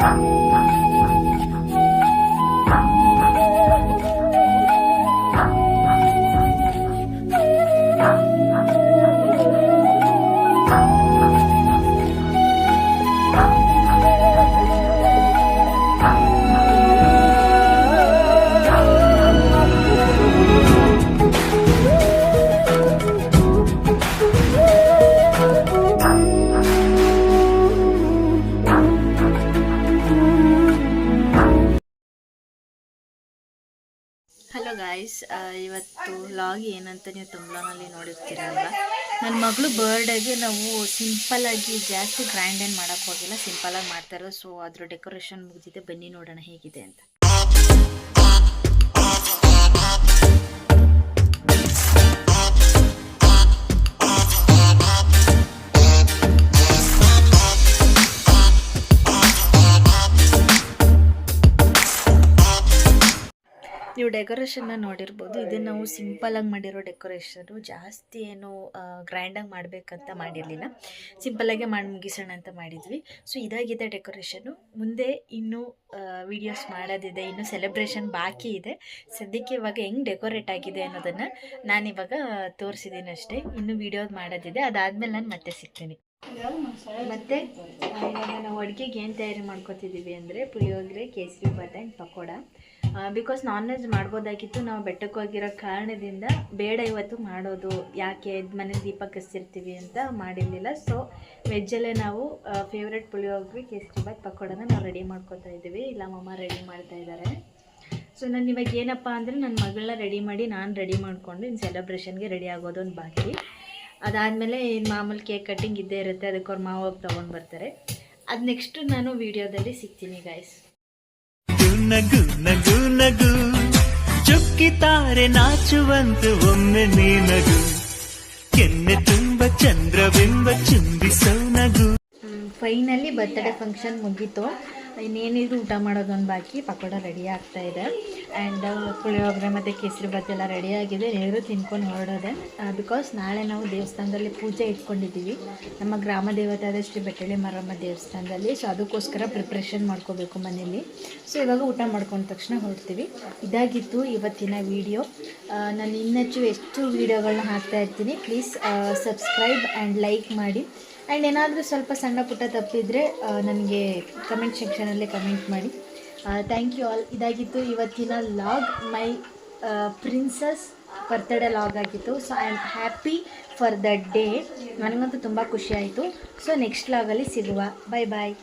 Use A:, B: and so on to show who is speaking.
A: Hello guys, ಇವತ್ತು log ಏನಂತ ನೀವು ತಮ್ಬ್ಲನಲ್ಲಿ ನೋಡಿರ್ತೀರಲ್ವ. ನನ್ನ ಮಗಳು ಬರ್ಡೇಗೆ ನಾವು ಸಿಂಪಲ್ಲಾಗಿ ಜಾಸ್ತಿ ಗ್ರ್ಯಾಂಡ್ ಏನು ಮಾಡೋಕ್ಕೆ ಹೋಗಿಲ್ಲ, ಸಿಂಪಲ್ಲಾಗಿ ಮಾಡ್ತಾರೋ. ಸೊ ಅದ್ರ ಡೆಕೋರೇಷನ್ ಮುಗಿದಿದೆ, ಬನ್ನಿ ನೋಡೋಣ ಹೇಗಿದೆ ಅಂತ. ನೀವು ಡೆಕೋರೇಷನ್ನ ನೋಡಿರ್ಬೋದು. ಇದನ್ನು ನಾವು ಸಿಂಪಲಾಗಿ ಮಾಡಿರೋ ಡೆಕೋರೇಷನು, ಜಾಸ್ತಿ ಏನು ಗ್ರ್ಯಾಂಡಾಗಿ ಮಾಡಬೇಕಂತ ಮಾಡಿರಲಿಲ್ಲ, ಸಿಂಪಲ್ಲಾಗೆ ಮಾಡಿ ಮುಗಿಸೋಣ ಅಂತ ಮಾಡಿದ್ವಿ. ಸೊ ಇದಾಗಿದೆ ಡೆಕೋರೇಷನು. ಮುಂದೆ ಇನ್ನೂ ವೀಡಿಯೋಸ್ ಮಾಡೋದಿದೆ, ಇನ್ನೂ ಸೆಲೆಬ್ರೇಷನ್ ಬಾಕಿ ಇದೆ. ಸದ್ಯಕ್ಕೆ ಇವಾಗ ಹೆಂಗೆ ಡೆಕೋರೇಟ್ ಆಗಿದೆ ಅನ್ನೋದನ್ನು ನಾನಿವಾಗ ತೋರಿಸಿದ್ದೀನಿ ಅಷ್ಟೇ. ಇನ್ನೂ ವೀಡಿಯೋದು ಮಾಡೋದಿದೆ, ಅದಾದಮೇಲೆ ನಾನು ಮತ್ತೆ ಸಿಗ್ತೀನಿ. ಮತ್ತು ಇವಾಗ ನಾವು ಅಡುಗೆಗೆ ಏನು ತಯಾರಿ ಮಾಡ್ಕೊತಿದ್ದೀವಿ ಅಂದರೆ puliyogare, kesari bath and pakoda. Because non veg ಮಾಡ್ಬೋದಾಗಿತ್ತು, ನಾವು ಬೆಟ್ಟಕ್ಕೆ ಹೋಗಿರೋ ಕಾರಣದಿಂದ ಬೇಡ ಇವತ್ತು ಮಾಡೋದು, ಯಾಕೆ ಮನೆ ದೀಪ ಕಸ್ತಿರ್ತೀವಿ ಅಂತ ಮಾಡಿರಲಿಲ್ಲ. ಸೊ ವೆಜ್ಜಲ್ಲೇ ನಾವು ಫೇವ್ರೆಟ್ ಪುಳಿಯೋಗರೆ, ಕೇಸರಿ ಬಾತ್, ಪಕೋಡನ ನಾವು ರೆಡಿ ಮಾಡ್ಕೊತಾ ಇದ್ದೀವಿ. ಇಲ್ಲ ಮಮ್ಮ ರೆಡಿ ಮಾಡ್ತಾ ಇದ್ದಾರೆ. ಸೊ ನಾನು ಇವಾಗ ಏನಪ್ಪ ಅಂದರೆ ನನ್ನ ಮಗಳನ್ನ ರೆಡಿ ಮಾಡಿ ನಾನು ರೆಡಿ ಮಾಡಿಕೊಂಡು ಇನ್ನು ಸೆಲೆಬ್ರೇಷನ್ಗೆ ರೆಡಿ ಆಗೋದು ಒಂದು ಬಾಕಿ. ಅದಾದಮೇಲೆ ಇನ್ನು ಮಾಮೂಲಿ ಕೇಕ್ ಕಟ್ಟಿಂಗ್ ಇದ್ದೇ ಇರುತ್ತೆ, ಅದಕ್ಕೆ ಅವ್ರು ಮಾವು ಹೋಗಿ ತೊಗೊಂಡು ಬರ್ತಾರೆ. ಅದು ನೆಕ್ಸ್ಟು ನಾನು ವೀಡಿಯೋದಲ್ಲಿ ಸಿಗ್ತೀನಿ ಗಾಯ್ಸ್.
B: ನಗು ನಗು ನಗು ಚುಕ್ಕಿತಾರೆ ನಾಚುವಂತ ಒಮ್ಮೆ ನೀ ನಗು, ಕೆನ್ನೆ ತುಂಬ ಚಂದ್ರಬಿಂಬ ಚುಂಬಿಸೋ ನಗು.
A: ಫೈನಲಿ ಬರ್ತ್ಡೇ ಫಂಕ್ಷನ್ ಮುಗೀತು. ಇನ್ನೇನಿದ್ರು ಊಟ ಮಾಡೋದೊಂದು ಬಾಕಿ. ಪಕೋಡ ರೆಡಿ ಆಗ್ತಾ ಇದೆ ಆ್ಯಂಡ್ ಪುಳಿಯೋಗರೆ ಮತ್ತು ಕೇಸರಿ ಬಾತ್ ಎಲ್ಲ ರೆಡಿಯಾಗಿದೆ. ನೀರು ತಿನ್ಕೊಂಡು ಹೊರಡೋದೆ. ಬಿಕಾಸ್ ನಾಳೆ ನಾವು ದೇವಸ್ಥಾನದಲ್ಲಿ ಪೂಜೆ ಇಟ್ಕೊಂಡಿದ್ದೀವಿ, ನಮ್ಮ ಗ್ರಾಮ ದೇವತೆ ಆದ ಶ್ರೀ ಬೆಟ್ಟಳ್ಳಿ ಮಾರಮ್ಮ ದೇವಸ್ಥಾನದಲ್ಲಿ. ಸೊ ಅದಕ್ಕೋಸ್ಕರ ಪ್ರಿಪ್ರೇಷನ್ ಮಾಡ್ಕೋಬೇಕು ಮನೇಲಿ. ಸೊ ಇವಾಗ ಊಟ ಮಾಡ್ಕೊಂಡ ತಕ್ಷಣ ಹೊರಡ್ತೀವಿ. ಇದಾಗಿತ್ತು ಇವತ್ತಿನ ವೀಡಿಯೋ. ನಾನು ಇನ್ನೆಚ್ಚು ಎಷ್ಟು ವೀಡಿಯೋಗಳನ್ನ ಹಾಕ್ತಾಯಿರ್ತೀನಿ. ಪ್ಲೀಸ್ ಸಬ್ಸ್ಕ್ರೈಬ್ ಆ್ಯಂಡ್ ಲೈಕ್ ಮಾಡಿ. ಆ್ಯಂಡ್ ಏನಾದರೂ ಸ್ವಲ್ಪ ಸಣ್ಣ ಪುಟ್ಟ ತಪ್ಪಿದರೆ ನನಗೆ ಕಮೆಂಟ್ ಸೆಕ್ಷನಲ್ಲಿ ಕಮೆಂಟ್ ಮಾಡಿ. Thank you all. ಇದಾಗಿತ್ತು ಇವತ್ತಿನ log, my princess birthday log ಆಗಿತ್ತು. So I am happy for the day. ನನಗಂತೂ ತುಂಬ ಖುಷಿ ಆಯಿತು. ಸೊ ನೆಕ್ಸ್ಟ್ ಲಾಗಲ್ಲಿ ಸಿಗುವ. ಬಾಯ್ ಬಾಯ್.